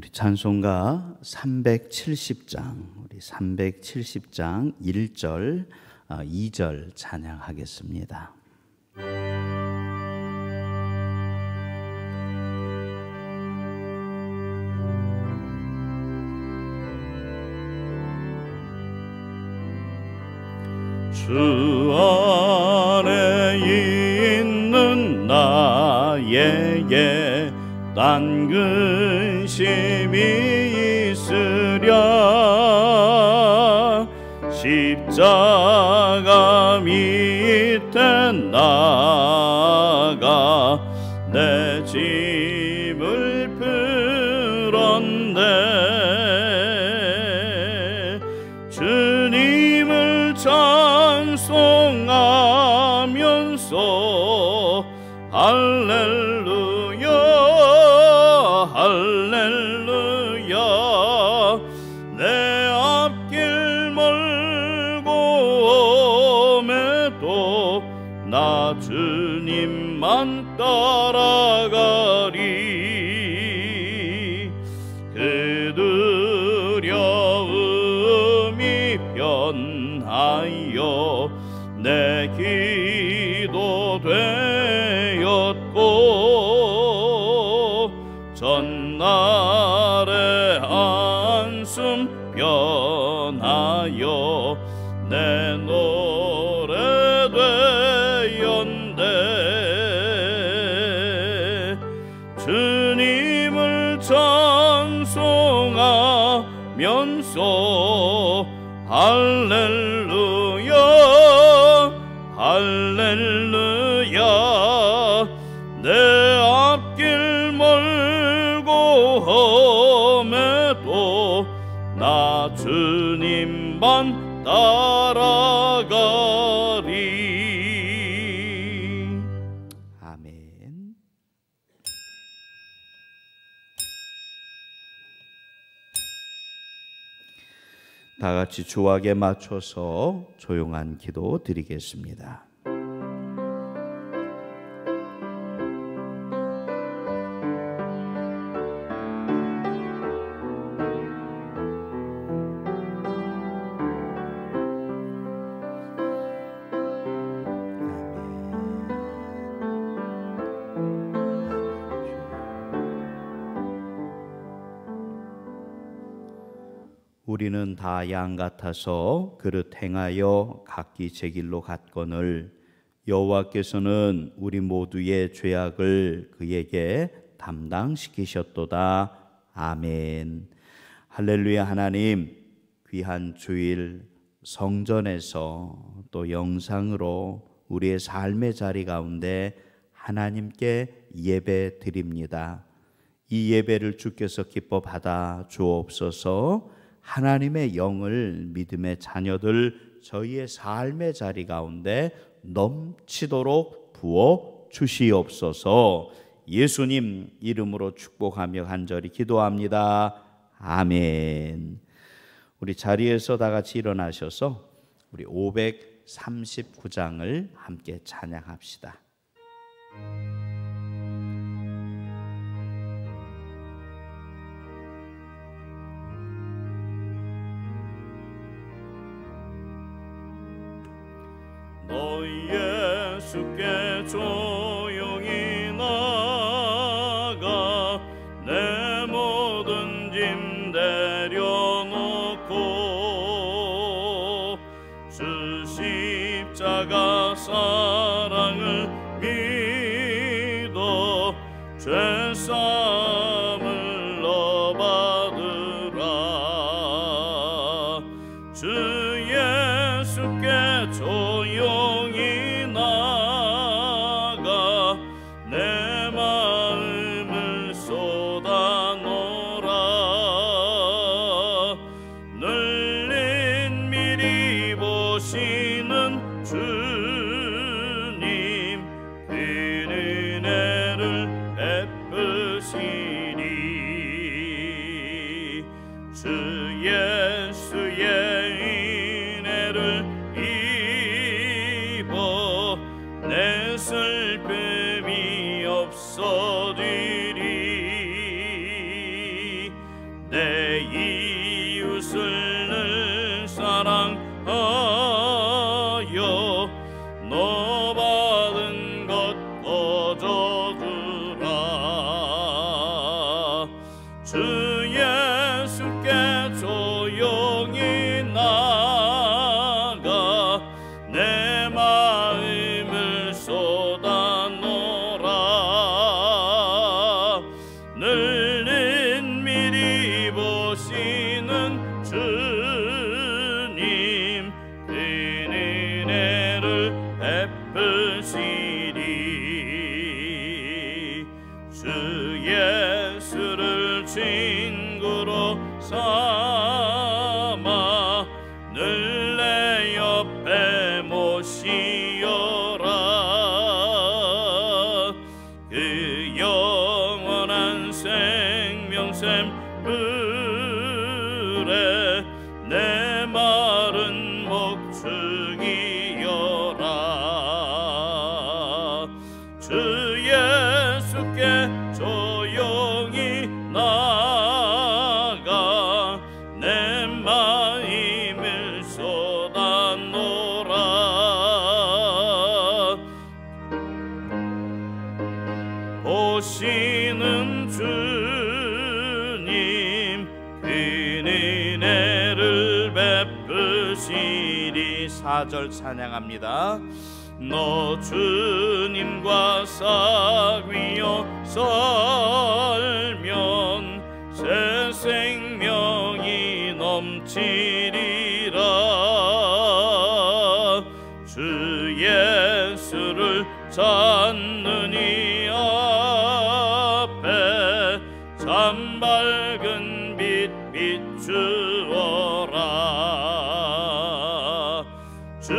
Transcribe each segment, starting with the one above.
우리 찬송가 370장, 우리 370장 1절, 2절 찬양하겠습니다. 주 안에 있는 나에게 딴 근심이 있으랴. 십자가 밑에 나가 내 짐을 풀었네. 주님을 찬송하면서 할렐루야 할렐루야. 내 앞길 멀고 험해도 나 주님만 따라가리. 그 두려움이 변하여 내 기도 되었고 전날의 한숨 변하여 내 노래 되었네. 주님을 찬송하면서 할렐루야 할렐루야. 내 앞길 멀고 험해도 나 주님만 따라가리. 아멘. 다 같이 주악에 맞춰서 조용한 기도 드리겠습니다. 우리는 다 양 같아서 그릇 행하여 각기 제 길로 갔거늘 여호와께서는 우리 모두의 죄악을 그에게 담당시키셨도다. 아멘. 할렐루야. 하나님, 귀한 주일 성전에서 또 영상으로 우리의 삶의 자리 가운데 하나님께 예배 드립니다. 이 예배를 주께서 기뻐 받아 주옵소서. 하나님의 영을 믿음의 자녀들 저희의 삶의 자리 가운데 넘치도록 부어 주시옵소서. 예수님 이름으로 축복하며 간절히 기도합니다. 아멘. 우리 자리에서 다 같이 일어나셔서 우리 539장을 함께 찬양합시다. 너 예수께 조용히 나가 내 모든 짐 내려놓고 주 십자가 사랑을 믿어 죄사함을 너 받으라. 주 예수께 조용히 나가 내 마음을 쏟아놓으라. 널린 미리 보시는 주님 그 은혜를 베푸시니. 주 예수의 은혜를 입어 내 슬픔이 없어지리. 주시어라. 그 영원한 생명샘물에 내 마른 목 죽이어라. 주 예수께 조용히 나가 내 마음을 쏟아놓으라. 보시는 주님 그 은혜를 베푸시리. 4절 찬양합니다. 너 주님과 사귀어 살면 새 생명이 넘치리라. 주 예수를 찾는 이 앞에 참 밝은 빛 비추어라. 주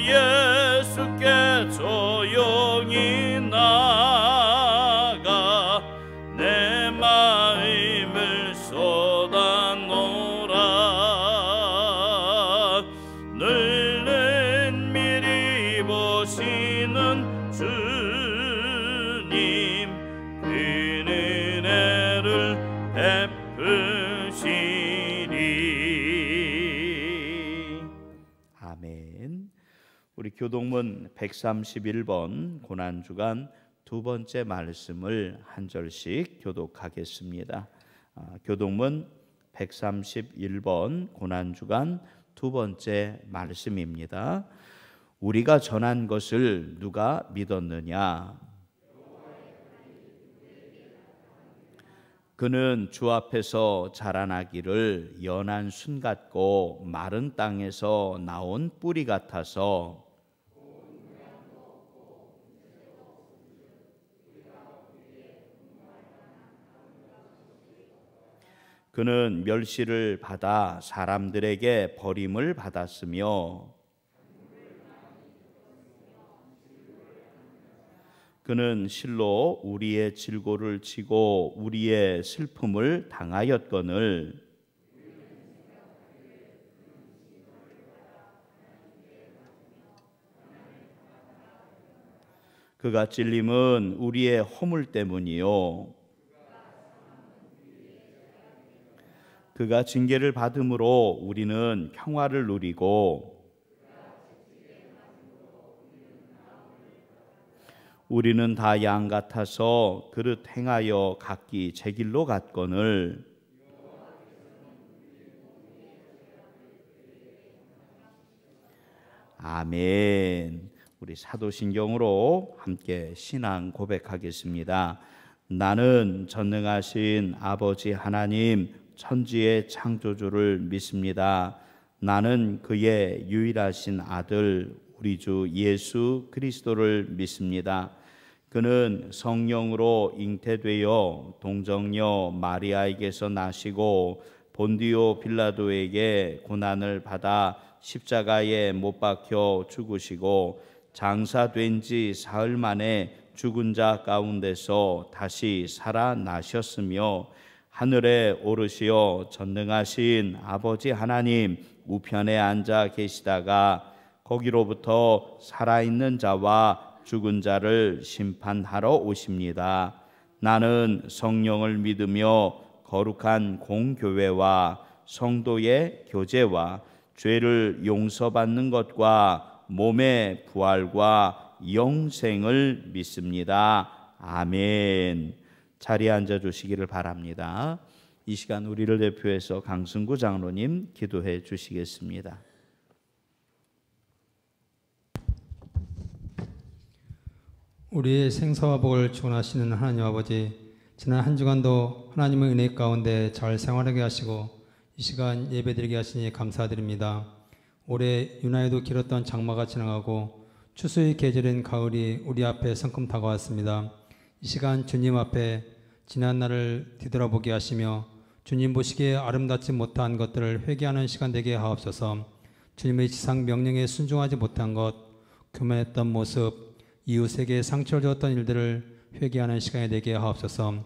예수께 조용히 나가 내 마음을 쏟아놓으라. 늘 은밀히 보시는 주님 그 은혜를 베푸시리. 아멘. 우리 교동문 131번 고난주간 두 번째 말씀을 한 절씩 교독하겠습니다. 교동문 131번 고난주간 두 번째 말씀입니다. 우리가 전한 것을 누가 믿었느냐? 그는 주 앞에서 자라나기를 연한 순 같고 마른 땅에서 나온 뿌리 같아서 그는 멸시를 받아 사람들에게 버림을 받았으며 그는 실로 우리의 질고를 치고 우리의 슬픔을 당하였거늘 그가 찔림은 우리의 허물 때문이요 그가 징계를 받음으로 우리는 평화를 누리고 우리는 다 양 같아서 그릇 행하여 각기 제 길로 갔거늘 아멘. 우리 사도신경으로 함께 신앙 고백하겠습니다. 나는 전능하신 아버지 하나님 천지의 창조주를 믿습니다. 나는 그의 유일하신 아들 우리 주 예수 그리스도를 믿습니다. 그는 성령으로 잉태되어 동정녀 마리아에게서 나시고 본디오 빌라도에게 고난을 받아 십자가에 못 박혀 죽으시고 장사된 지 사흘 만에 죽은 자 가운데서 다시 살아나셨으며 하늘에 오르시어 전능하신 아버지 하나님 우편에 앉아 계시다가 거기로부터 살아있는 자와 죽은 자를 심판하러 오십니다. 나는 성령을 믿으며 거룩한 공교회와 성도의 교제와 죄를 용서받는 것과 몸의 부활과 영생을 믿습니다. 아멘. 자리에 앉아 주시기를 바랍니다. 이 시간 우리를 대표해서 강승구 장로님 기도해 주시겠습니다. 우리의 생사와 복을 주관하시는 하나님 아버지, 지난 한 주간도 하나님의 은혜 가운데 잘 생활하게 하시고 이 시간 예배드리게 하시니 감사드립니다. 올해 유난히도 길었던 장마가 지나가고 추수의 계절인 가을이 우리 앞에 성큼 다가왔습니다. 이 시간 주님 앞에 지난 날을 뒤돌아보게 하시며 주님 보시기에 아름답지 못한 것들을 회개하는 시간 되게 하옵소서. 주님의 지상 명령에 순종하지 못한 것, 교만했던 모습, 이웃에게 상처를 주었던 일들을 회개하는 시간이 되게 하옵소서.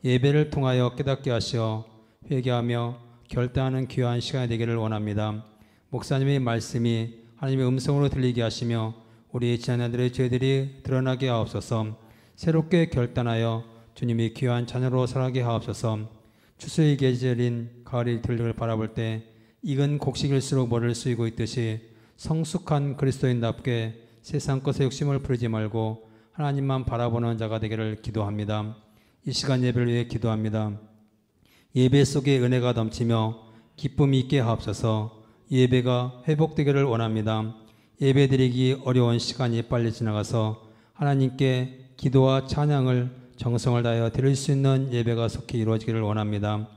예배를 통하여 깨닫게 하시어 회개하며 결단하는 귀한 시간이 되기를 원합니다. 목사님의 말씀이 하나님의 음성으로 들리게 하시며 우리 자녀들의 죄들이 드러나게 하옵소서. 새롭게 결단하여 주님이 귀한 자녀로 살아가게 하옵소서. 추수의 계절인 가을이 들리를 바라볼 때 익은 곡식일수록 머리를 숙이고 있듯이 성숙한 그리스도인답게 세상 것에 욕심을 부리지 말고 하나님만 바라보는 자가 되기를 기도합니다. 이 시간 예배를 위해 기도합니다. 예배 속에 은혜가 넘치며 기쁨이 있게 하옵소서. 예배가 회복되기를 원합니다. 예배드리기 어려운 시간이 빨리 지나가서 하나님께 기도와 찬양을 정성을 다하여 드릴 수 있는 예배가 속히 이루어지기를 원합니다.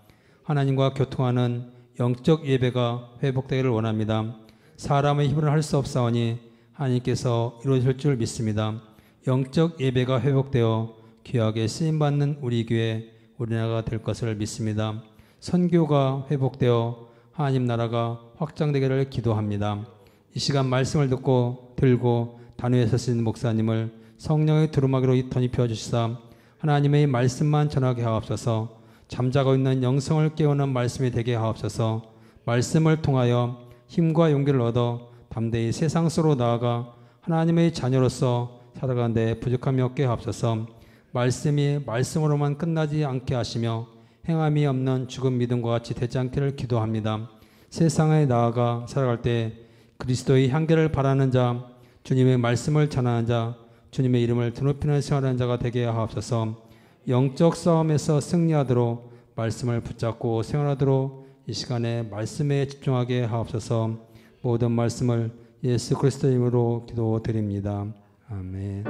하나님과 교통하는 영적 예배가 회복되기를 원합니다. 사람의 힘으로 할 수 없사오니 하나님께서 이루어질 줄 믿습니다. 영적 예배가 회복되어 귀하게 쓰임받는 우리 교회, 우리나라가 될 것을 믿습니다. 선교가 회복되어 하나님 나라가 확장되기를 기도합니다. 이 시간 말씀을 듣고 들고 단위에 서신 목사님을 성령의 두루마기로 덧입혀 주시사 하나님의 말씀만 전하게 하옵소서. 잠자고 있는 영성을 깨우는 말씀이 되게 하옵소서. 말씀을 통하여 힘과 용기를 얻어 담대히 세상 속으로 나아가 하나님의 자녀로서 살아가는 데 부족함이 없게 하옵소서. 말씀이 말씀으로만 끝나지 않게 하시며 행함이 없는 죽은 믿음과 같이 되지 않기를 기도합니다. 세상에 나아가 살아갈 때 그리스도의 향기를 바라는 자, 주님의 말씀을 전하는 자, 주님의 이름을 드높이는 생활하는 자가 되게 하옵소서. 영적 싸움에서 승리하도록 말씀을 붙잡고 생활하도록 이 시간에 말씀에 집중하게 하옵소서. 모든 말씀을 예수 그리스도의 이름으로 기도드립니다. 아멘.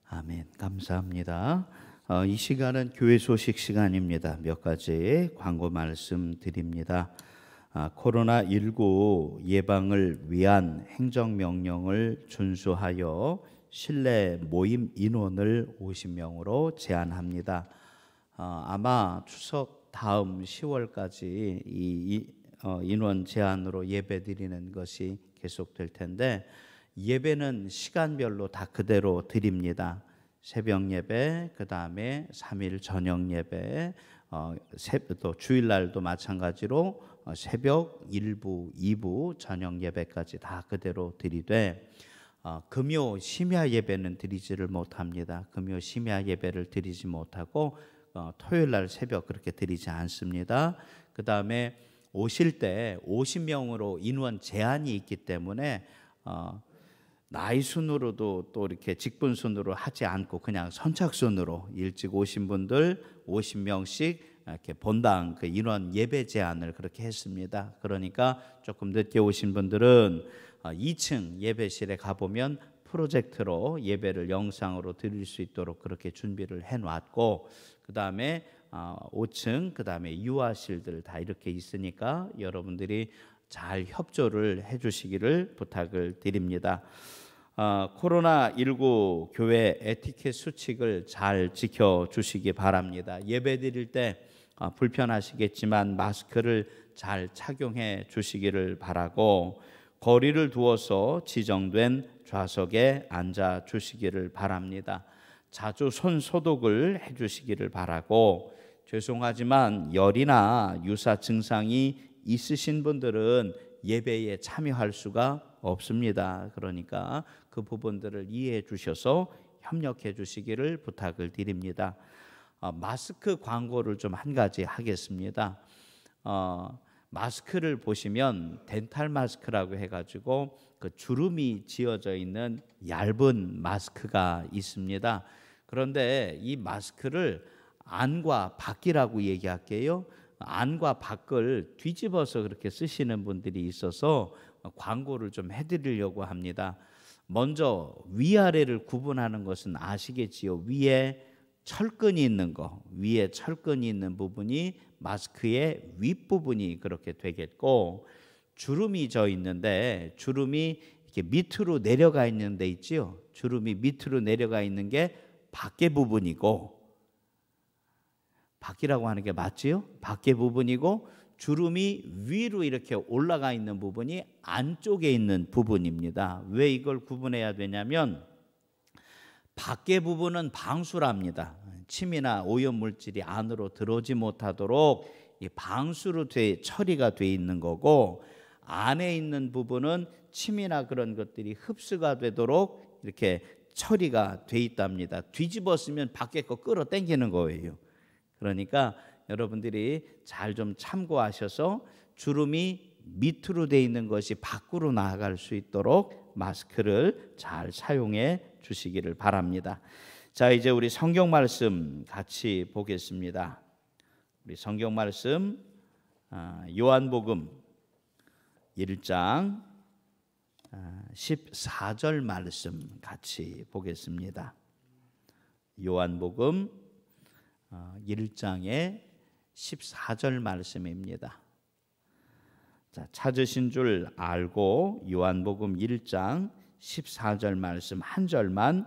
아멘. 감사합니다. 이 시간은 교회 소식 시간입니다. 몇 가지 광고 말씀 드립니다. 코로나19 예방을 위한 행정명령을 준수하여 실내 모임 인원을 50명으로 제한합니다. 아마 추석 다음 10월까지 이 인원 제한으로 예배 드리는 것이 계속될 텐데 예배는 시간별로 다 그대로 드립니다. 새벽 예배, 그 다음에 3일 저녁 예배, 또 주일날도 마찬가지로 새벽 1부, 2부, 저녁 예배까지 다 그대로 드리되 금요 심야 예배는 드리지를 못합니다. 금요 심야 예배를 드리지 못하고 토요일날 새벽 그렇게 드리지 않습니다. 그 다음에 오실 때 50명으로 인원 제한이 있기 때문에 나이 순으로도 또 이렇게 직분 순으로 하지 않고 그냥 선착순으로 일찍 오신 분들 50명씩 이렇게 본당 그 인원 예배 제한을 그렇게 했습니다. 그러니까 조금 늦게 오신 분들은 2층 예배실에 가보면 프로젝트로 예배를 영상으로 드릴 수 있도록 그렇게 준비를 해놨고 그 다음에 5층 그 다음에 유아실들 다 이렇게 있으니까 여러분들이 잘 협조를 해주시기를 부탁을 드립니다. 코로나19 교회 에티켓 수칙을 잘 지켜주시기 바랍니다. 예배 드릴 때 불편하시겠지만 마스크를 잘 착용해 주시기를 바라고 거리를 두어서 지정된 좌석에 앉아 주시기를 바랍니다. 자주 손 소독을 해 주시기를 바라고 죄송하지만 열이나 유사 증상이 있으신 분들은 예배에 참여할 수가 없습니다. 그러니까 그 부분들을 이해해 주셔서 협력해 주시기를 부탁을 드립니다. 마스크 광고를 좀 한 가지 하겠습니다. 마스크를 보시면 덴탈 마스크라고 해가지고 그 주름이 지어져 있는 얇은 마스크가 있습니다. 그런데 이 마스크를 안과 밖이라고 얘기할게요. 안과 밖을 뒤집어서 그렇게 쓰시는 분들이 있어서 광고를 좀 해드리려고 합니다. 먼저 위아래를 구분하는 것은 아시겠지요. 위에 철근이 있는 거, 위에 철근이 있는 부분이 마스크의 윗부분이 그렇게 되겠고, 주름이 져 있는데 주름이 이렇게 밑으로 내려가 있는 데 있지요. 주름이 밑으로 내려가 있는 게 밖에 부분이고, 밖이라고 하는 게 맞지요? 밖에 부분이고, 주름이 위로 이렇게 올라가 있는 부분이 안쪽에 있는 부분입니다. 왜 이걸 구분해야 되냐면, 밖에 부분은 방수랍니다. 침이나 오염물질이 안으로 들어오지 못하도록 이 방수로 처리가 돼 있는 거고, 안에 있는 부분은 침이나 그런 것들이 흡수가 되도록 이렇게 처리가 돼 있답니다. 뒤집었으면 밖에 거 끌어당기는 거예요. 그러니까 여러분들이 잘 좀 참고하셔서 주름이 밑으로 돼 있는 것이 밖으로 나아갈 수 있도록 마스크를 잘 사용해 주시기를 바랍니다. 자, 이제 우리 성경 말씀 같이 보겠습니다. 우리 성경 말씀 요한복음 1장 14절 말씀 같이 보겠습니다. 요한복음 1장의 14절 말씀입니다. 자, 찾으신 줄 알고 요한복음 1장 14절 말씀 한 절만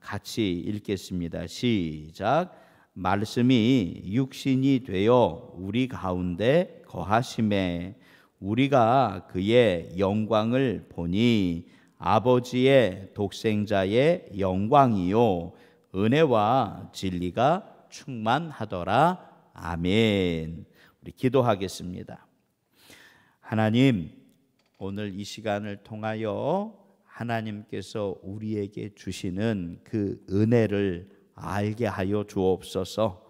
같이 읽겠습니다. 시작. 말씀이 육신이 되어 우리 가운데 거하심에 우리가 그의 영광을 보니 아버지의 독생자의 영광이요 은혜와 진리가 충만하더라. 아멘. 우리 기도하겠습니다. 하나님, 오늘 이 시간을 통하여 하나님께서 우리에게 주시는 그 은혜를 알게 하여 주옵소서.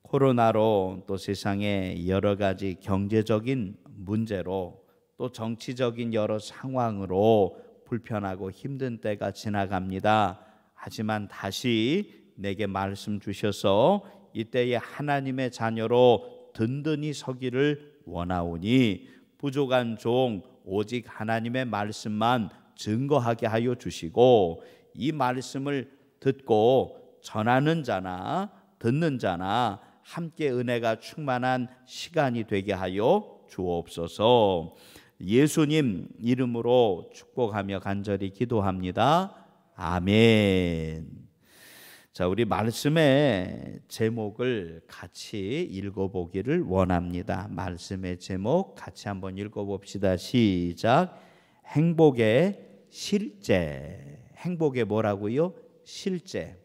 코로나로 또 세상에 여러 가지 경제적인 문제로 또 정치적인 여러 상황으로 불편하고 힘든 때가 지나갑니다. 하지만 다시 내게 말씀 주셔서 이때에 하나님의 자녀로 든든히 서기를 원하오니 부족한 종 오직 하나님의 말씀만 증거하게 하여 주시고, 이 말씀을 듣고 전하는 자나 듣는 자나 함께 은혜가 충만한 시간이 되게 하여 주옵소서. 예수님 이름으로 축복하며 간절히 기도합니다. 아멘. 자, 우리 말씀의 제목을 같이 읽어보기를 원합니다. 말씀의 제목 같이 한번 읽어봅시다. 시작. 행복의 실제. 행복의 뭐라고요? 실제.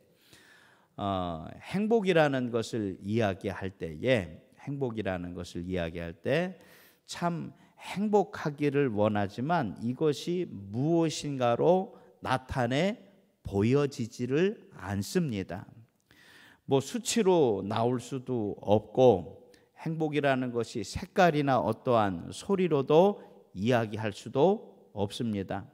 행복이라는 것을 이야기할 때에, 행복이라는 것을 이야기할 때 참 행복하기를 원하지만 이것이 무엇인가로 나타내 보여지지를 않습니다. 뭐 수치로 나올 수도 없고, 행복이라는 것이 색깔이나 어떠한 소리로도 이야기할 수도 없습니다.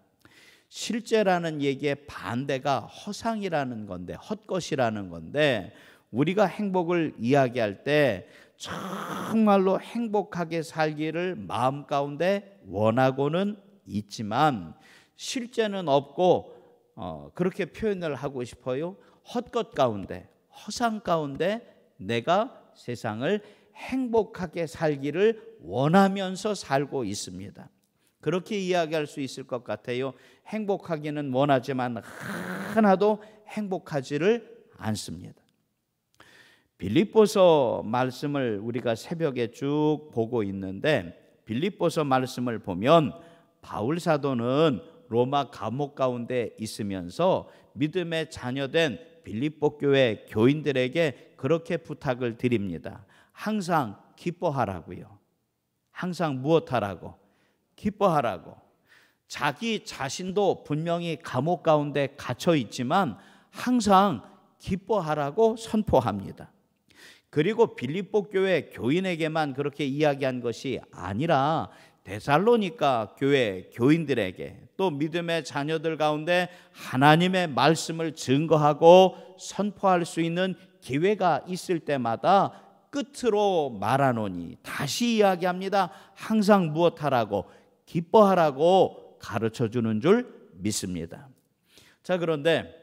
실제라는 얘기의 반대가 허상이라는 건데, 헛것이라는 건데, 우리가 행복을 이야기할 때 정말로 행복하게 살기를 마음 가운데 원하고는 있지만 실제는 없고 그렇게 표현을 하고 싶어요. 헛것 가운데, 허상 가운데 내가 세상을 행복하게 살기를 원하면서 살고 있습니다. 그렇게 이야기할 수 있을 것 같아요. 행복하기는 원하지만 하나도 행복하지를 않습니다. 빌립보서 말씀을 우리가 새벽에 쭉 보고 있는데, 빌립보서 말씀을 보면 바울 사도는 로마 감옥 가운데 있으면서 믿음의 자녀된 빌립보 교회 교인들에게 그렇게 부탁을 드립니다. 항상 기뻐하라고요. 항상 무엇하라고? 기뻐하라고. 자기 자신도 분명히 감옥 가운데 갇혀 있지만 항상 기뻐하라고 선포합니다. 그리고 빌립보 교회 교인에게만 그렇게 이야기한 것이 아니라 데살로니가 교회 교인들에게, 또 믿음의 자녀들 가운데 하나님의 말씀을 증거하고 선포할 수 있는 기회가 있을 때마다 끝으로 말하노니, 다시 이야기합니다. 항상 무엇하라고? 기뻐하라고 가르쳐 주는 줄 믿습니다. 자, 그런데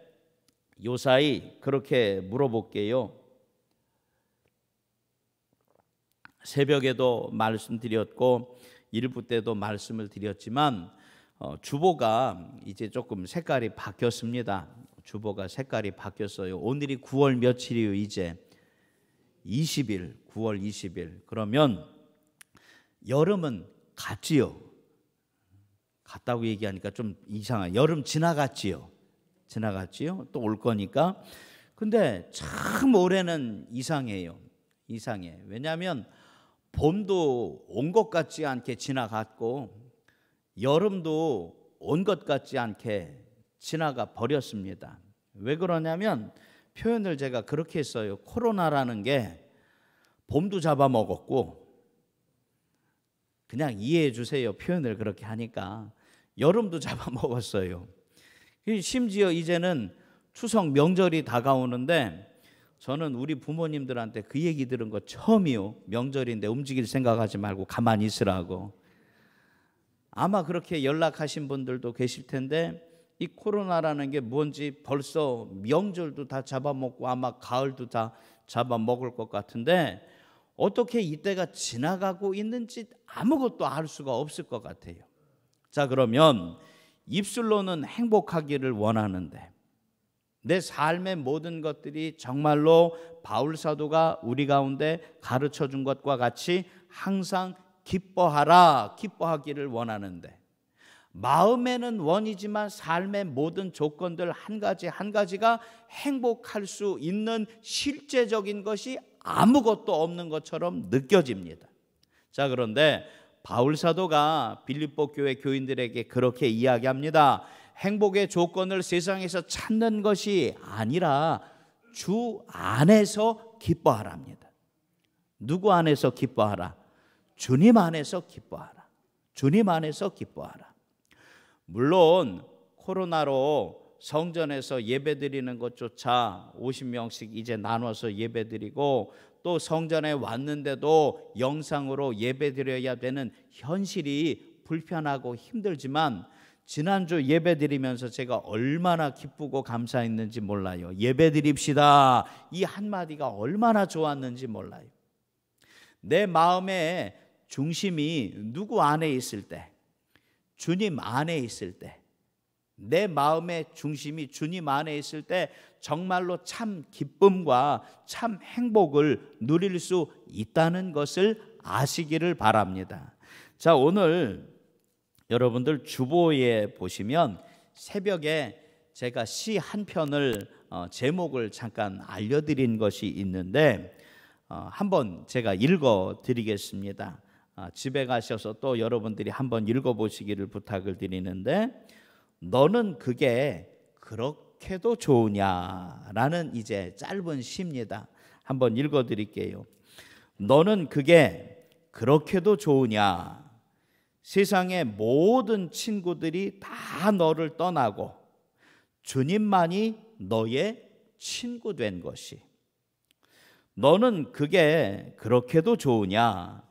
요사이 그렇게 물어볼게요. 새벽에도 말씀드렸고 일부 때도 말씀을 드렸지만 주보가 이제 조금 색깔이 바뀌었습니다. 주보가 색깔이 바뀌었어요. 오늘이 9월 며칠이요? 이제 20일, 9월 20일. 그러면 여름은 갔지요. 갔다고 얘기하니까 좀 이상해. 여름 지나갔지요. 지나갔지요. 또 올 거니까. 근데 참 올해는 이상해요. 이상해. 왜냐하면 봄도 온 것 같지 않게 지나갔고 여름도 온 것 같지 않게 지나가 버렸습니다. 왜 그러냐면 표현을 제가 그렇게 했어요. 코로나라는 게 봄도 잡아먹었고, 그냥 이해해 주세요. 표현을 그렇게 하니까. 여름도 잡아먹었어요. 심지어 이제는 추석 명절이 다가오는데 저는 우리 부모님들한테 그 얘기 들은 거 처음이요. 명절인데 움직일 생각하지 말고 가만히 있으라고. 아마 그렇게 연락하신 분들도 계실 텐데 이 코로나라는 게 뭔지 벌써 명절도 다 잡아먹고 아마 가을도 다 잡아먹을 것 같은데 어떻게 이때가 지나가고 있는지 아무것도 알 수가 없을 것 같아요. 자, 그러면 입술로는 행복하기를 원하는데 내 삶의 모든 것들이 정말로 바울 사도가 우리 가운데 가르쳐 준 것과 같이 항상 기뻐하라, 기뻐하기를 원하는데 마음에는 원이지만 삶의 모든 조건들 한 가지 한 가지가 행복할 수 있는 실제적인 것이 아무것도 없는 것처럼 느껴집니다. 자, 그런데 바울 사도가 빌립보 교회 교인들에게 그렇게 이야기합니다. 행복의 조건을 세상에서 찾는 것이 아니라 주 안에서 기뻐하랍니다. 누구 안에서 기뻐하라? 주님 안에서 기뻐하라. 주님 안에서 기뻐하라. 물론 코로나로 성전에서 예배드리는 것조차 50명씩 이제 나눠서 예배드리고 또 성전에 왔는데도 영상으로 예배드려야 되는 현실이 불편하고 힘들지만 지난주 예배드리면서 제가 얼마나 기쁘고 감사했는지 몰라요. 예배드립시다. 이 한마디가 얼마나 좋았는지 몰라요. 내 마음의 중심이 누구 안에 있을 때, 주님 안에 있을 때, 내 마음의 중심이 주님 안에 있을 때 정말로 참 기쁨과 참 행복을 누릴 수 있다는 것을 아시기를 바랍니다. 자, 오늘 여러분들 주보에 보시면 새벽에 제가 시 한 편을 제목을 잠깐 알려드린 것이 있는데 한번 제가 읽어드리겠습니다. 집에 가셔서 또 여러분들이 한번 읽어보시기를 부탁을 드리는데 너는 그게 그렇게도 좋으냐라는 이제 짧은 시입니다. 한번 읽어드릴게요. 너는 그게 그렇게도 좋으냐? 세상의 모든 친구들이 다 너를 떠나고 주님만이 너의 친구 된 것이. 너는 그게 그렇게도 좋으냐?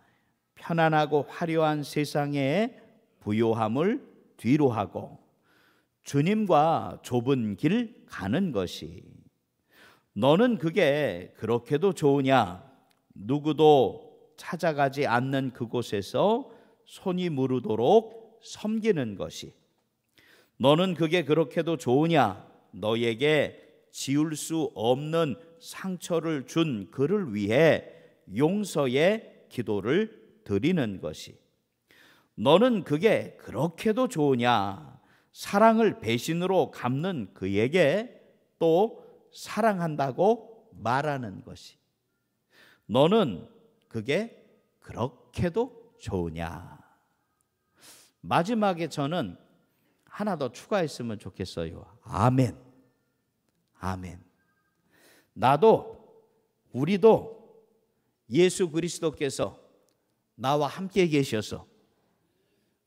편안하고 화려한 세상의 부요함을 뒤로 하고 주님과 좁은 길 가는 것이. 너는 그게 그렇게도 좋으냐? 누구도 찾아가지 않는 그곳에서 손이 무르도록 섬기는 것이. 너는 그게 그렇게도 좋으냐? 너에게 지울 수 없는 상처를 준 그를 위해 용서의 기도를 드리는 것이. 너는 그게 그렇게도 좋으냐? 사랑을 배신으로 갚는 그에게 또 사랑한다고 말하는 것이. 너는 그게 그렇게도 좋으냐? 마지막에 저는 하나 더 추가했으면 좋겠어요. 아멘. 아멘. 나도 우리도 예수 그리스도께서 나와 함께 계셔서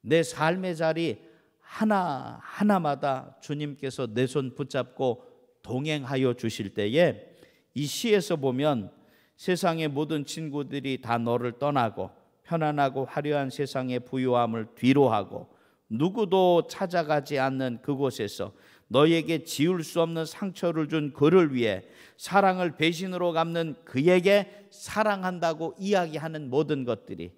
내 삶의 자리 하나하나마다 주님께서 내 손 붙잡고 동행하여 주실 때에 이 시에서 보면 세상의 모든 친구들이 다 너를 떠나고 편안하고 화려한 세상의 부요함을 뒤로하고 누구도 찾아가지 않는 그곳에서 너에게 지울 수 없는 상처를 준 그를 위해 사랑을 배신으로 갚는 그에게 사랑한다고 이야기하는 모든 것들이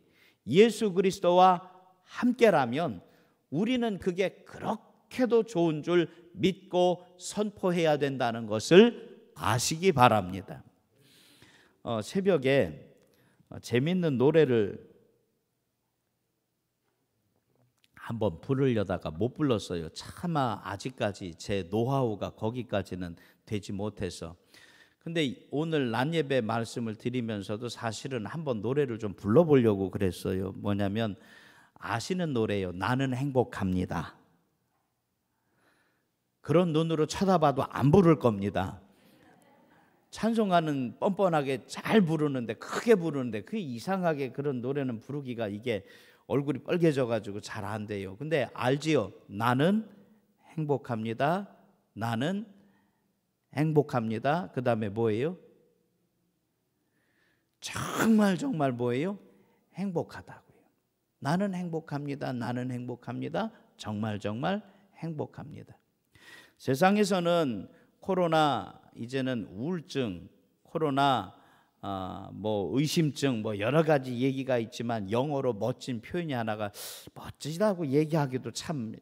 예수 그리스도와 함께라면 우리는 그게 그렇게도 좋은 줄 믿고 선포해야 된다는 것을 아시기 바랍니다. 새벽에 재밌는 노래를 한번 부르려다가 못 불렀어요. 차마 아직까지 제 노하우가 거기까지는 되지 못해서. 근데 오늘 낮 예배 말씀을 드리면서도 사실은 한번 노래를 좀 불러보려고 그랬어요. 뭐냐면 아시는 노래예요. 나는 행복합니다. 그런 눈으로 쳐다봐도 안 부를 겁니다. 찬송가는 뻔뻔하게 잘 부르는데, 크게 부르는데, 그 이상하게 그런 노래는 부르기가 이게 얼굴이 빨개져 가지고 잘 안 돼요. 근데 알지요? 나는 행복합니다. 나는 행복합니다. 그 다음에 뭐예요? 정말 뭐예요? 행복하다고요. 나는 행복합니다. 나는 행복합니다. 정말 행복합니다. 세상에서는 코로나, 이제는 우울증, 코로나, 뭐 의심증, 뭐 여러 가지 얘기가 있지만 영어로 멋진 표현이 하나가, 멋지다고 얘기하기도 참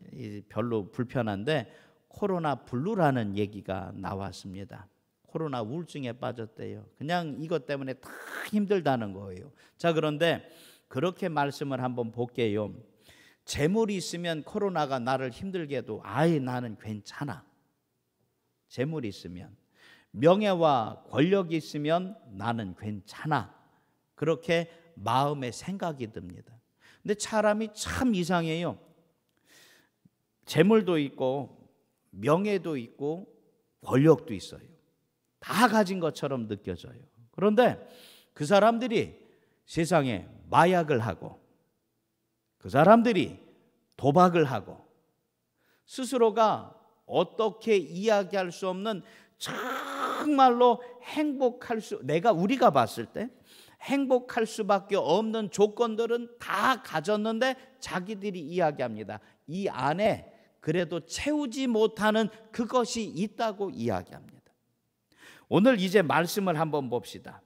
별로 불편한데 코로나 블루라는 얘기가 나왔습니다. 코로나 우울증에 빠졌대요. 그냥 이것 때문에 다 힘들다는 거예요. 자, 그런데 그렇게 말씀을 한번 볼게요. 재물이 있으면 코로나가 나를 힘들게 해도 나는 괜찮아. 재물이 있으면, 명예와 권력이 있으면 나는 괜찮아. 그렇게 마음에 생각이 듭니다. 근데 사람이 참 이상해요. 재물도 있고 명예도 있고 권력도 있어요. 다 가진 것처럼 느껴져요. 그런데 그 사람들이 세상에 마약을 하고, 그 사람들이 도박을 하고, 스스로가 어떻게 이야기할 수 없는 정말로 우리가 봤을 때 행복할 수밖에 없는 조건들은 다 가졌는데 자기들이 이야기합니다. 이 안에 그래도 채우지 못하는 그것이 있다고 이야기합니다. 오늘 이제 말씀을 한번 봅시다.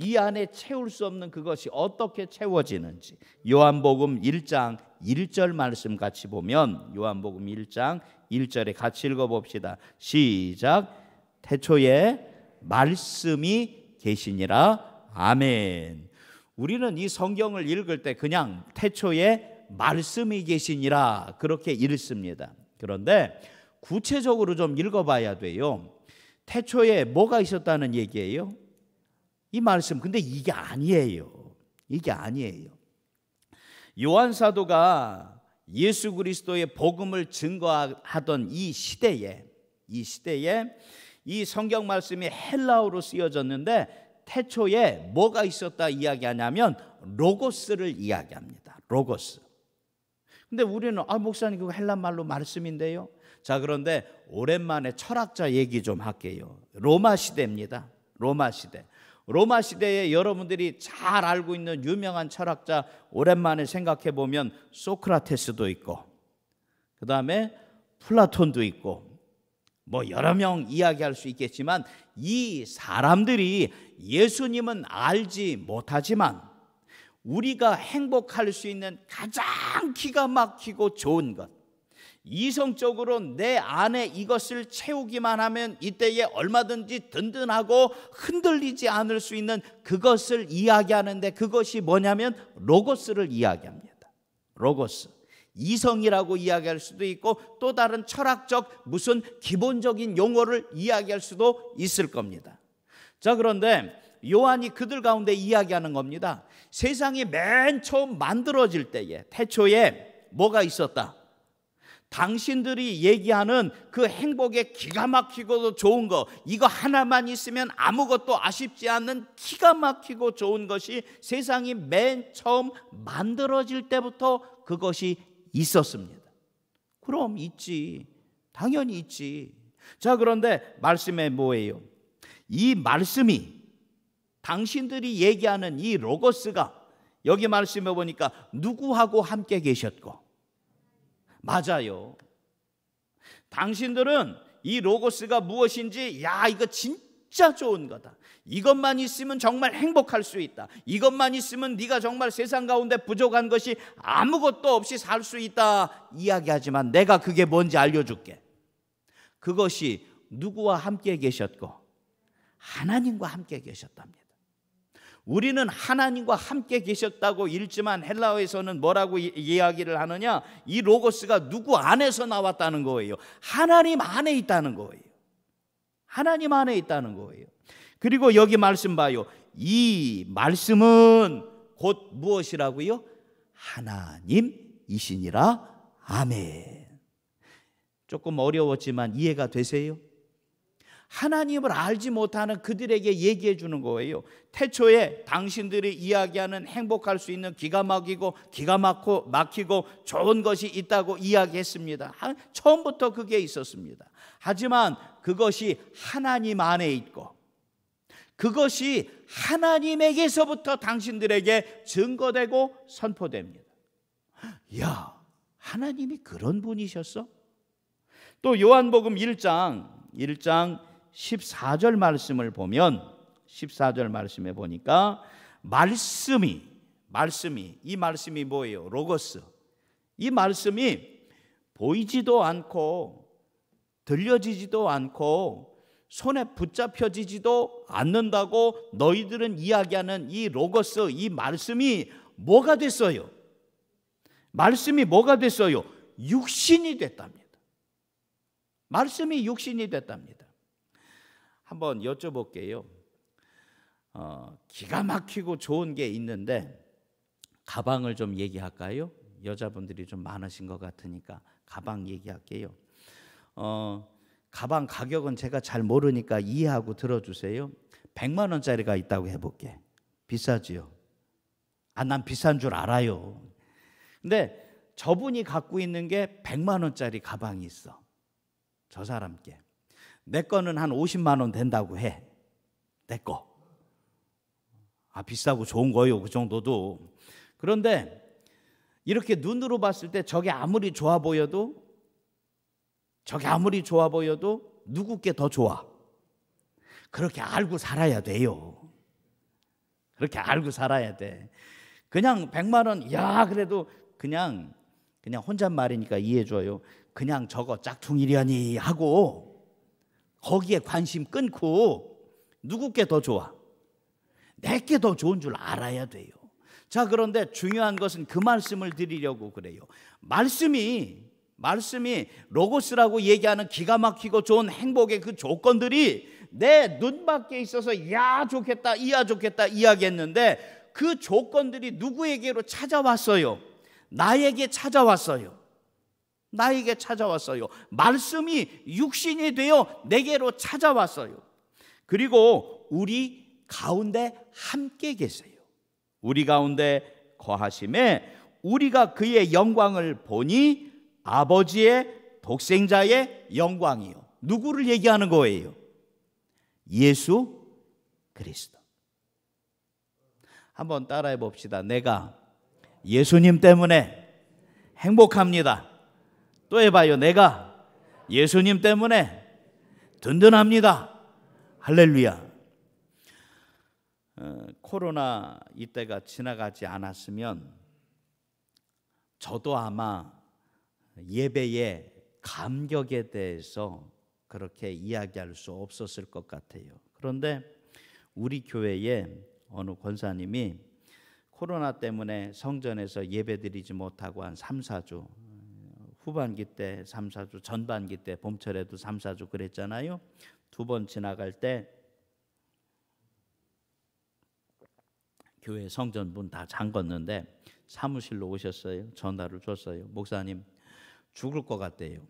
이 안에 채울 수 없는 그것이 어떻게 채워지는지 요한복음 1장 1절 말씀 같이 보면, 요한복음 1장 1절에 같이 읽어봅시다. 시작. 태초에 말씀이 계시니라. 아멘. 우리는 이 성경을 읽을 때 그냥 태초에 말씀이 계시니라 그렇게 읽습니다. 그런데 구체적으로 좀 읽어봐야 돼요. 태초에 뭐가 있었다는 얘기예요? 이 말씀. 근데 이게 아니에요. 이게 아니에요. 요한 사도가 예수 그리스도의 복음을 증거하던 이 시대에 이 성경 말씀이 헬라어로 쓰여졌는데 태초에 뭐가 있었다 이야기하냐면 로고스를 이야기합니다. 로고스. 근데 우리는 목사님 그거 헬라 말로 말씀인데요. 자, 그런데 오랜만에 철학자 얘기 좀 할게요. 로마 시대입니다. 로마 시대. 로마 시대에 여러분들이 잘 알고 있는 유명한 철학자 오랜만에 생각해 보면 소크라테스도 있고, 그 다음에 플라톤도 있고, 뭐 여러 명 이야기할 수 있겠지만 이 사람들이 예수님은 알지 못하지만 우리가 행복할 수 있는 가장 기가 막히고 좋은 것, 이성적으로 내 안에 이것을 채우기만 하면 이때에 얼마든지 든든하고 흔들리지 않을 수 있는 그것을 이야기하는데, 그것이 뭐냐면 로고스를 이야기합니다. 로고스. 이성이라고 이야기할 수도 있고 또 다른 철학적 무슨 기본적인 용어를 이야기할 수도 있을 겁니다. 자, 그런데 요한이 그들 가운데 이야기하는 겁니다. 세상이 맨 처음 만들어질 때에 태초에 뭐가 있었다? 당신들이 얘기하는 그 행복의 기가 막히고도 좋은 거, 이거 하나만 있으면 아무것도 아쉽지 않는 기가 막히고 좋은 것이 세상이 맨 처음 만들어질 때부터 그것이 있었습니다. 그럼 있지. 당연히 있지. 자, 그런데 말씀에 뭐예요? 이 말씀이, 당신들이 얘기하는 이 로고스가 여기 말씀해 보니까 누구하고 함께 계셨고, 맞아요. 당신들은 이 로고스가 무엇인지 이거 진짜 좋은 거다. 이것만 있으면 정말 행복할 수 있다. 이것만 있으면 네가 정말 세상 가운데 부족한 것이 아무것도 없이 살 수 있다 이야기하지만 내가 그게 뭔지 알려줄게. 그것이 누구와 함께 계셨고 하나님과 함께 계셨답니다. 우리는 하나님과 함께 계셨다고 읽지만 헬라어에서는 뭐라고 이야기를 하느냐? 이 로고스가 누구 안에서 나왔다는 거예요. 하나님 안에 있다는 거예요. 하나님 안에 있다는 거예요. 그리고 여기 말씀 봐요. 이 말씀은 곧 무엇이라고요? 하나님이시니라. 아멘. 조금 어려웠지만 이해가 되세요? 하나님을 알지 못하는 그들에게 얘기해 주는 거예요. 태초에 당신들이 이야기하는 행복할 수 있는 기가 막히고 좋은 것이 있다고 이야기했습니다. 처음부터 그게 있었습니다. 하지만 그것이 하나님 안에 있고 그것이 하나님에게서부터 당신들에게 증거되고 선포됩니다. 야, 하나님이 그런 분이셨어? 또 요한복음 1장 14절 말씀을 보면 14절 말씀에 보니까 말씀이 이 말씀이 뭐예요? 로고스. 이 말씀이 보이지도 않고 들려지지도 않고 손에 붙잡혀지지도 않는다고 너희들은 이야기하는 이 로고스, 이 말씀이 뭐가 됐어요? 말씀이 뭐가 됐어요? 육신이 됐답니다. 말씀이 육신이 됐답니다. 한번 여쭤볼게요. 기가 막히고 좋은 게 있는데 가방을 좀 얘기할까요? 여자분들이 좀 많으신 것 같으니까 가방 얘기할게요. 가방 가격은 제가 잘 모르니까 이해하고 들어주세요. 100만 원짜리가 있다고 해볼게. 비싸지요? 난 비싼 줄 알아요. 근데 저분이 갖고 있는 게 100만 원짜리 가방이 있어. 저 사람께. 내 거는 한 50만 원 된다고 해. 내 거. 비싸고 좋은 거예요. 그 정도도. 그런데 이렇게 눈으로 봤을 때 저게 아무리 좋아 보여도 누구께 더 좋아. 그렇게 알고 살아야 돼요. 그렇게 알고 살아야 돼. 그냥 100만 원, 그래도 그냥 혼잣말이니까 이해해줘요. 그냥 저거 짝퉁이려니 하고 거기에 관심 끊고 누구께 더 좋아? 내게 더 좋은 줄 알아야 돼요. 자, 그런데 중요한 것은 그 말씀을 드리려고 그래요. 말씀이 로고스라고 얘기하는 기가 막히고 좋은 행복의 그 조건들이 내 눈밖에 있어서 좋겠다 이야기했는데 그 조건들이 누구에게로 찾아왔어요? 나에게 찾아왔어요. 말씀이 육신이 되어 내게로 찾아왔어요. 그리고 우리 가운데 함께 계세요. 우리 가운데 거하심에 우리가 그의 영광을 보니 아버지의 독생자의 영광이요. 누구를 얘기하는 거예요? 예수 그리스도. 한번 따라해 봅시다. 내가 예수님 때문에 행복합니다. 또 해봐요. 내가 예수님 때문에 든든합니다. 할렐루야. 코로나 이때가 지나가지 않았으면 저도 아마 예배의 감격에 대해서 그렇게 이야기할 수 없었을 것 같아요. 그런데 우리 교회에 어느 권사님이 코로나 때문에 성전에서 예배드리지 못하고 한 3, 4주 후반기 때 3, 4주 전반기 때 봄철에도 3, 4주 그랬잖아요. 2번 지나갈 때 교회 성전 문 다 잠궜는데 사무실로 오셨어요. 전화를 줬어요. 목사님 죽을 것 같대요.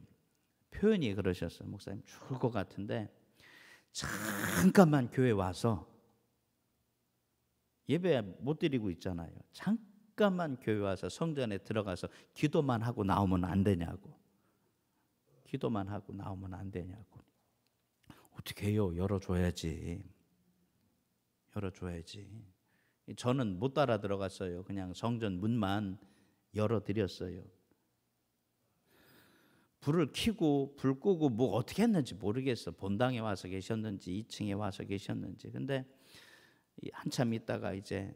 표현이 그러셨어요. 목사님 죽을 것 같은데 잠깐만 교회 와서 예배 못 드리고 있잖아요. 잠깐만 교회 와서 성전에 들어가서 기도만 하고 나오면 안 되냐고. 기도만 하고 나오면 안 되냐고. 어떻게 해요? 열어줘야지. 저는 못 따라 들어갔어요. 그냥 성전 문만 열어드렸어요. 불을 켜고 불 끄고 뭐 어떻게 했는지 모르겠어. 본당에 와서 계셨는지 2층에 와서 계셨는지. 근데 한참 있다가 이제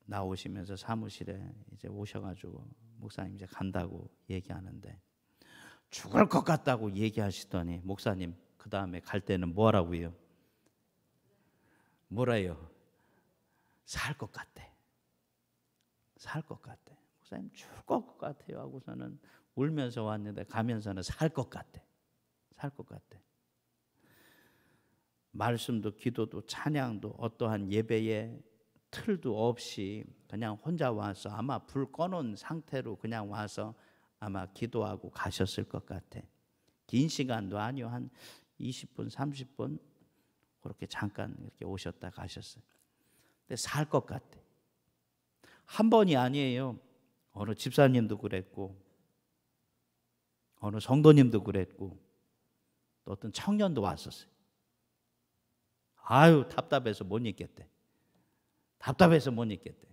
나오시면서 사무실에 이제 오셔가지고 목사님 이제 간다고 얘기하는데 죽을 것 같다고 얘기하시더니 목사님 그 다음에 갈 때는 뭐 하라고요? 뭐라요? 살 것 같대. 살 것 같대. 목사님 죽을 것 같아요 하고서는 울면서 왔는데 가면서는 살 것 같대. 살 것 같대. 말씀도 기도도 찬양도 어떠한 예배의 틀도 없이 그냥 혼자 와서 아마 불 꺼놓은 상태로 그냥 와서 아마 기도하고 가셨을 것 같아. 긴 시간도 아니요. 한 20분 30분 그렇게 잠깐 이렇게 오셨다 가셨어요. 근데 살 것 같아. 한 번이 아니에요. 어느 집사님도 그랬고 어느 성도님도 그랬고 또 어떤 청년도 왔었어요. 아유 답답해서 못 있겠대. 답답해서 못 있겠대.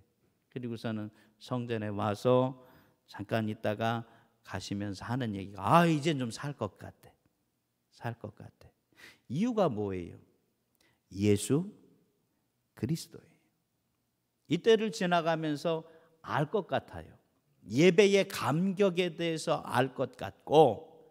그리고서는 성전에 와서 잠깐 있다가 가시면서 하는 얘기가 아 이제 좀 살 것 같대. 살 것 같대. 이유가 뭐예요? 예수 그리스도예요. 이때를 지나가면서 알 것 같아요. 예배의 감격에 대해서 알 것 같고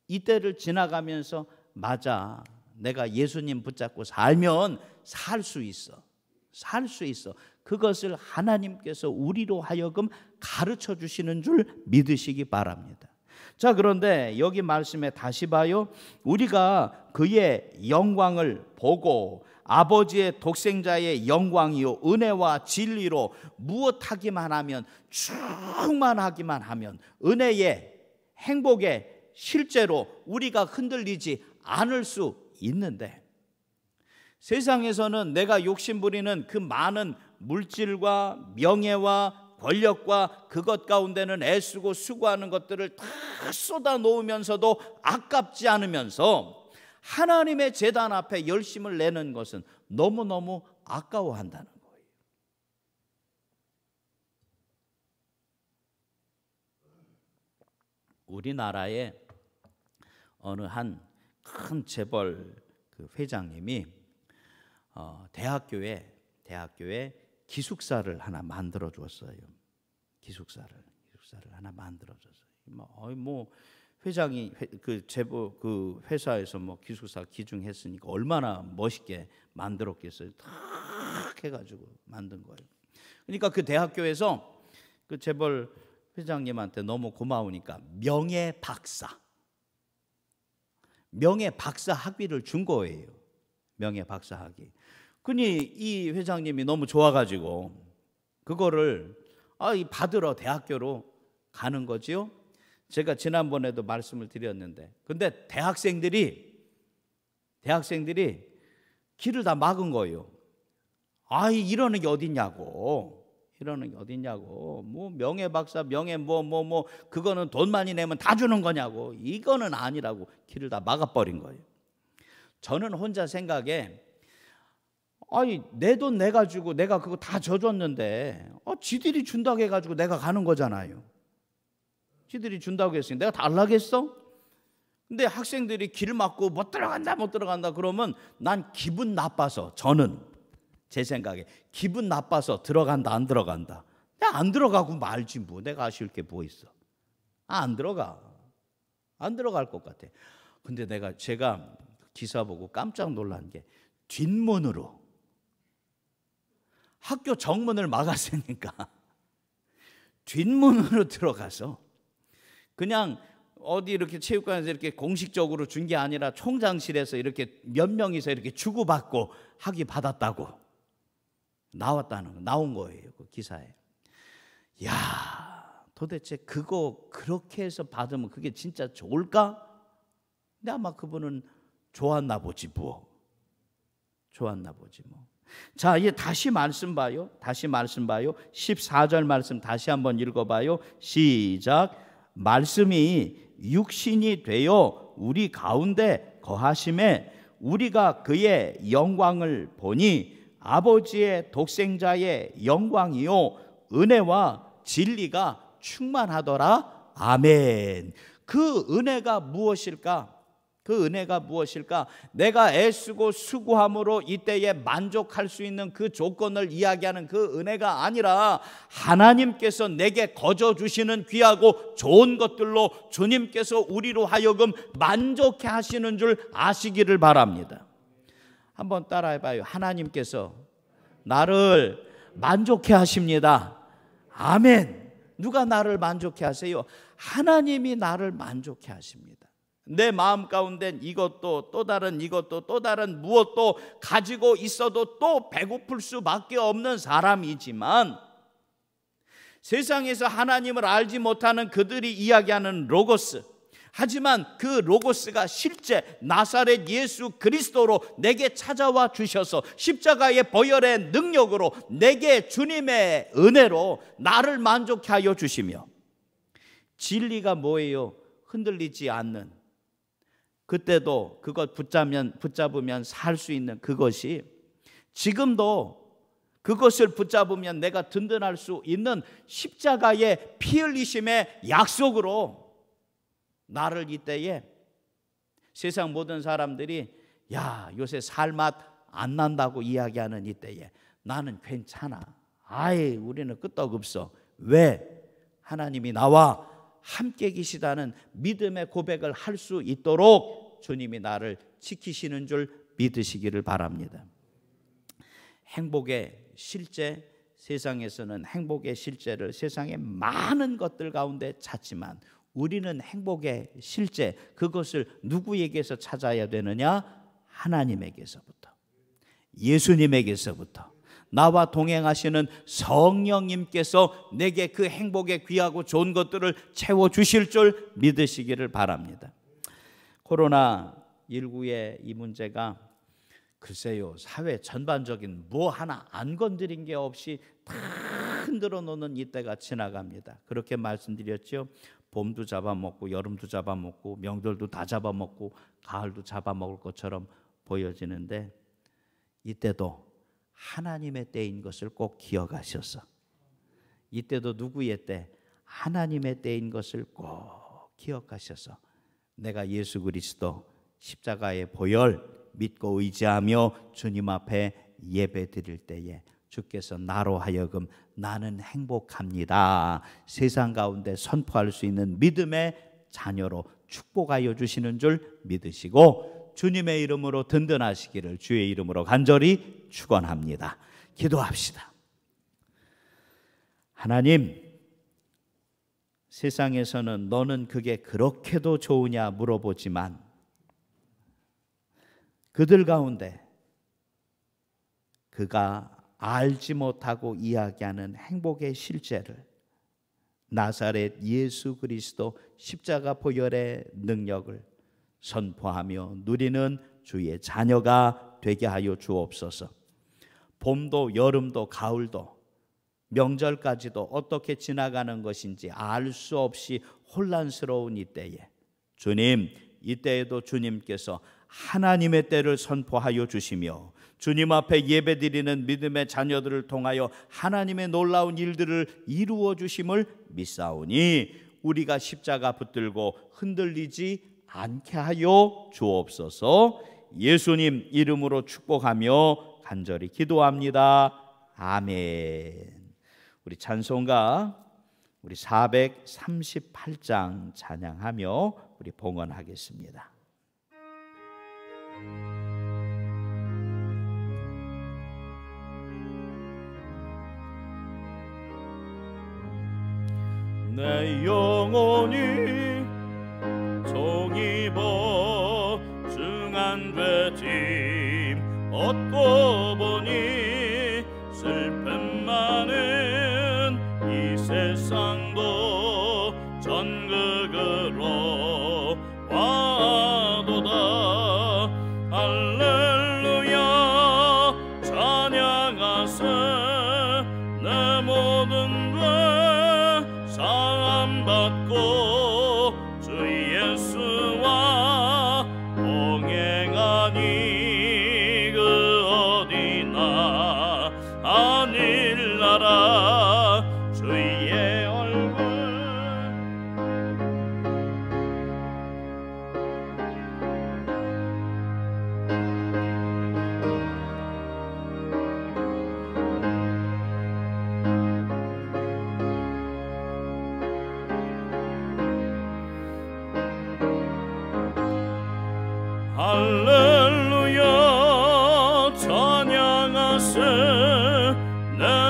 이때를 지나가면서 맞아. 내가 예수님 붙잡고 살면 살 수 있어. 살 수 있어. 그것을 하나님께서 우리로 하여금 가르쳐 주시는 줄 믿으시기 바랍니다. 자, 그런데 여기 말씀에 다시 봐요. 우리가 그의 영광을 보고 아버지의 독생자의 영광이요 은혜와 진리로 무엇하기만 하면 충만하기만 하면 은혜의 행복에 실제로 우리가 흔들리지 않을 수 있는데 세상에서는 내가 욕심부리는 그 많은 물질과 명예와 권력과 그것 가운데는 애쓰고 수고하는 것들을 다 쏟아 놓으면서도 아깝지 않으면서 하나님의 제단 앞에 열심을 내는 것은 너무너무 아까워한다는 거예요. 우리나라에 어느 한 큰 재벌 그 회장님이 대학교에 기숙사를 하나 만들어 줬어요. 기숙사를 하나 만들어 줬어요. 뭐 회장이 그 재벌 그 회사에서 뭐 기숙사 기증했으니까 얼마나 멋있게 만들었겠어요. 탁 해가지고 만든 거예요. 그러니까 그 대학교에서 그 재벌 회장님한테 너무 고마우니까 명예 박사 학위를 준 거예요. 명예 박사 학위. 그니 이 회장님이 너무 좋아가지고 그거를 받으러 대학교로 가는 거지요. 제가 지난번에도 말씀을 드렸는데, 근데 대학생들이 길을 다 막은 거예요. 이러는 게 어딨냐고. 뭐 명예 박사, 명예 뭐 그거는 돈 많이 내면 다 주는 거냐고. 이거는 아니라고 길을 다 막아버린 거예요. 저는 혼자 생각에 내 돈 내가지고 내가 그거 다 져줬는데 지들이 준다고 해가지고 내가 가는 거잖아요. 지들이 준다고 했으니 내가 달라겠어? 근데 학생들이 길 막고 못 들어간다 그러면 난 기분 나빠서, 저는 제 생각에 기분 나빠서 들어간다 안 들어간다. 내가 안 들어가고 말지 뭐. 내가 아쉬울 게 뭐 있어. 안 들어갈 것 같아. 근데 제가 기사 보고 깜짝 놀란 게 뒷문으로 학교 정문을 막았으니까 뒷문으로 들어가서 그냥 어디 이렇게 체육관에서 이렇게 공식적으로 준 게 아니라 총장실에서 이렇게 몇 명이서 이렇게 주고받고 학위 받았다고 나온 거예요. 그 기사에. 야, 도대체 그거 그렇게 해서 받으면 그게 진짜 좋을까? 근데 아마 그분은 좋았나 보지 뭐. 자, 이제 다시 말씀 봐요. 14절 말씀 다시 한번 읽어봐요. 시작. 말씀이 육신이 되어 우리 가운데 거하심에 우리가 그의 영광을 보니 아버지의 독생자의 영광이요 은혜와 진리가 충만하더라. 아멘. 그 은혜가 무엇일까? 그 은혜가 무엇일까? 내가 애쓰고 수고함으로 이때에 만족할 수 있는 그 조건을 이야기하는 그 은혜가 아니라 하나님께서 내게 거저 주시는 귀하고 좋은 것들로 주님께서 우리로 하여금 만족해 하시는 줄 아시기를 바랍니다. 한번 따라해봐요. 하나님께서 나를 만족해 하십니다. 아멘. 누가 나를 만족해 하세요? 하나님이 나를 만족해 하십니다. 내 마음 가운데 이것도 또 다른 이것도 또 다른 무엇도 가지고 있어도 또 배고플 수밖에 없는 사람이지만, 세상에서 하나님을 알지 못하는 그들이 이야기하는 로고스, 하지만 그 로고스가 실제 나사렛 예수 그리스도로 내게 찾아와 주셔서 십자가의 보혈의 능력으로 내게 주님의 은혜로 나를 만족해 하여 주시며, 진리가 뭐예요? 흔들리지 않는, 그때도 그것 붙잡으면 살 수 있는 그것이 지금도 그것을 붙잡으면 내가 든든할 수 있는 십자가의 피 흘리심의 약속으로 나를 이때에 세상 모든 사람들이 야 요새 살맛 안 난다고 이야기하는 이때에 나는 괜찮아. 아이 우리는 끄떡없어. 왜? 하나님이 나와 함께 계시다는 믿음의 고백을 할 수 있도록 주님이 나를 지키시는 줄 믿으시기를 바랍니다. 행복의 실제, 세상에서는 행복의 실제를 세상의 많은 것들 가운데 찾지만 우리는 행복의 실제, 그것을 누구에게서 찾아야 되느냐? 하나님에게서부터, 예수님에게서부터, 나와 동행하시는 성령님께서 내게 그 행복의 귀하고 좋은 것들을 채워주실 줄 믿으시기를 바랍니다. 코로나19의 이 문제가 글쎄요, 사회 전반적인 뭐 하나 안 건드린 게 없이 다 흔들어 놓는 이때가 지나갑니다. 그렇게 말씀드렸죠. 봄도 잡아먹고 여름도 잡아먹고 명절도 다 잡아먹고 가을도 잡아먹을 것처럼 보여지는데, 이때도 하나님의 때인 것을 꼭 기억하셔서, 이때도 누구의 때? 하나님의 때인 것을 꼭 기억하셔서 내가 예수 그리스도 십자가의 보혈 믿고 의지하며 주님 앞에 예배 드릴 때에 주께서 나로 하여금 나는 행복합니다, 세상 가운데 선포할 수 있는 믿음의 자녀로 축복하여 주시는 줄 믿으시고 주님의 이름으로 든든하시기를 주의 이름으로 간절히 축원합니다. 기도합시다. 하나님, 세상에서는 너는 그게 그렇게도 좋으냐 물어보지만 그들 가운데 그가 알지 못하고 이야기하는 행복의 실제를, 나사렛 예수 그리스도 십자가 보혈의 능력을 선포하며 누리는 주의 자녀가 되게 하여 주옵소서. 봄도 여름도 가을도 명절까지도 어떻게 지나가는 것인지 알 수 없이 혼란스러운 이때에 주님, 이때에도 주님께서 하나님의 때를 선포하여 주시며 주님 앞에 예배드리는 믿음의 자녀들을 통하여 하나님의 놀라운 일들을 이루어 주심을 믿사오니 우리가 십자가 붙들고 흔들리지 않게 하여 주옵소서. 예수님 이름으로 축복하며 간절히 기도합니다. 아멘. 우리 찬송가 우리 438장 찬양하며 우리 봉헌하겠습니다. 내 영혼이 종입어 중한 죄짐 얻고 보니 슬픔 많은 이 세상도 전극으로 와도다. 할렐루야 찬양하세. 내 모든 죄 사함받고 주 예수와 동행하니 그 어디나 아닐라라. 주의 얼굴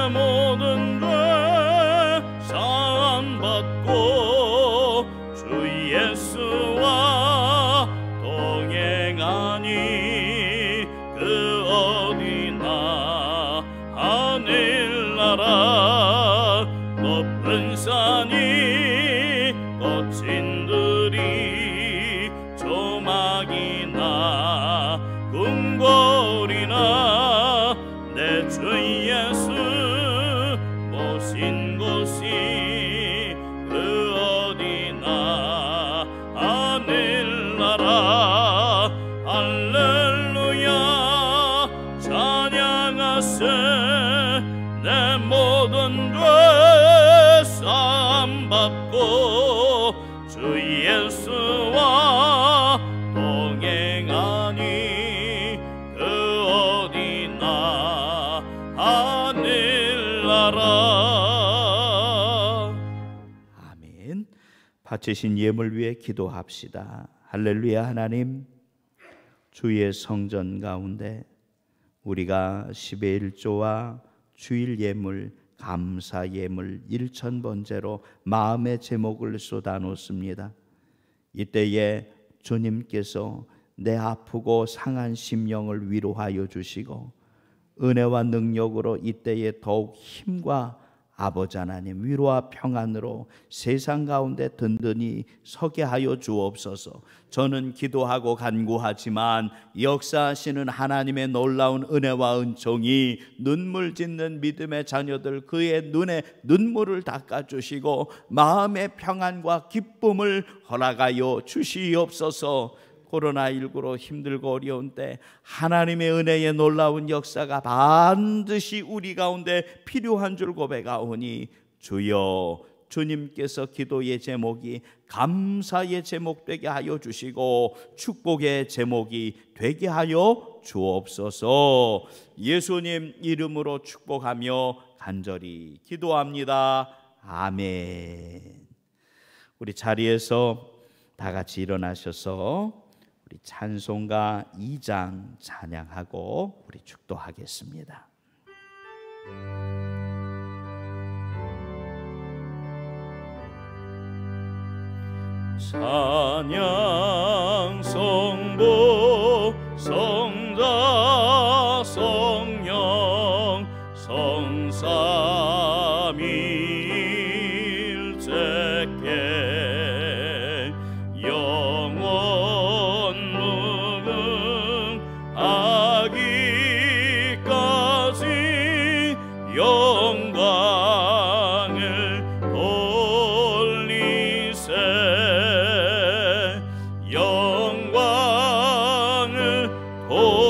내 모든 죄 사함받고 주 예수와 동행하니 그 어디나 하늘나라 높은 산이 거친들이 조막이나 궁궐이나 내 주 예수 모신 곳이 그 어디나 하늘나라 할렐루야 찬양하세 내 모든 죄 사함받고 주 예수와 동행하니 그 어디나 하늘나라. 아멘. 바치신 예물 위해 기도합시다. 할렐루야. 하나님, 주의 성전 가운데 우리가 10의 1조와 주일 예물, 감사 예물 1,000번째로 마음의 제목을 쏟아놓습니다. 이때에 주님께서 내 아프고 상한 심령을 위로하여 주시고 은혜와 능력으로 이때에 더욱 힘과 아버지 하나님 위로와 평안으로 세상 가운데 든든히 서게 하여 주옵소서. 저는 기도하고 간구하지만 역사하시는 하나님의 놀라운 은혜와 은총이 눈물 짓는 믿음의 자녀들 그의 눈에 눈물을 닦아주시고 마음의 평안과 기쁨을 허락하여 주시옵소서. 코로나19로 힘들고 어려운 때 하나님의 은혜의 놀라운 역사가 반드시 우리 가운데 필요한 줄 고백하오니 주여, 주님께서 기도의 제목이 감사의 제목 되게 하여 주시고 축복의 제목이 되게 하여 주옵소서. 예수님 이름으로 축복하며 간절히 기도합니다. 아멘. 우리 자리에서 다 같이 일어나셔서 우리 찬송가 2장 찬양하고 우리 축도하겠습니다. 찬양 성부 성자 성령 성삼일체께 영원 무궁 아기까지 영광을 돌리세 영광을 돌리세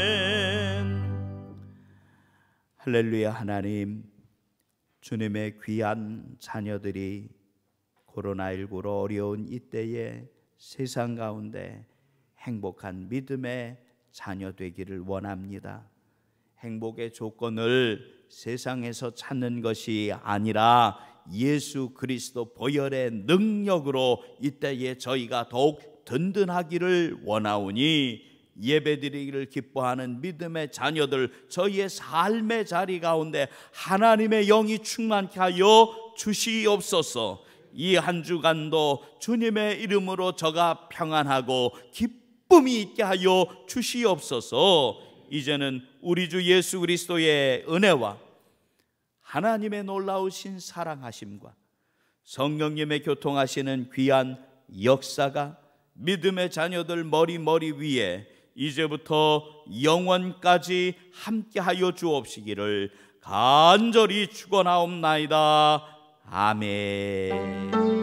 아멘. 할렐루야. 하나님, 주님의 귀한 자녀들이 코로나19로 어려운 이때에 세상 가운데 행복한 믿음의 자녀 되기를 원합니다. 행복의 조건을 세상에서 찾는 것이 아니라 예수 그리스도 보혈의 능력으로 이때에 저희가 더욱 든든하기를 원하오니 예배드리기를 기뻐하는 믿음의 자녀들 저희의 삶의 자리 가운데 하나님의 영이 충만케 하여 주시옵소서. 이 한 주간도 주님의 이름으로 저가 평안하고 기쁨이 있게 하여 주시옵소서. 이제는 우리 주 예수 그리스도의 은혜와 하나님의 놀라우신 사랑하심과 성령님의 교통하시는 귀한 역사가 믿음의 자녀들 머리 위에 이제부터 영원까지 함께하여 주옵시기를 간절히 축원하옵나이다. 아멘.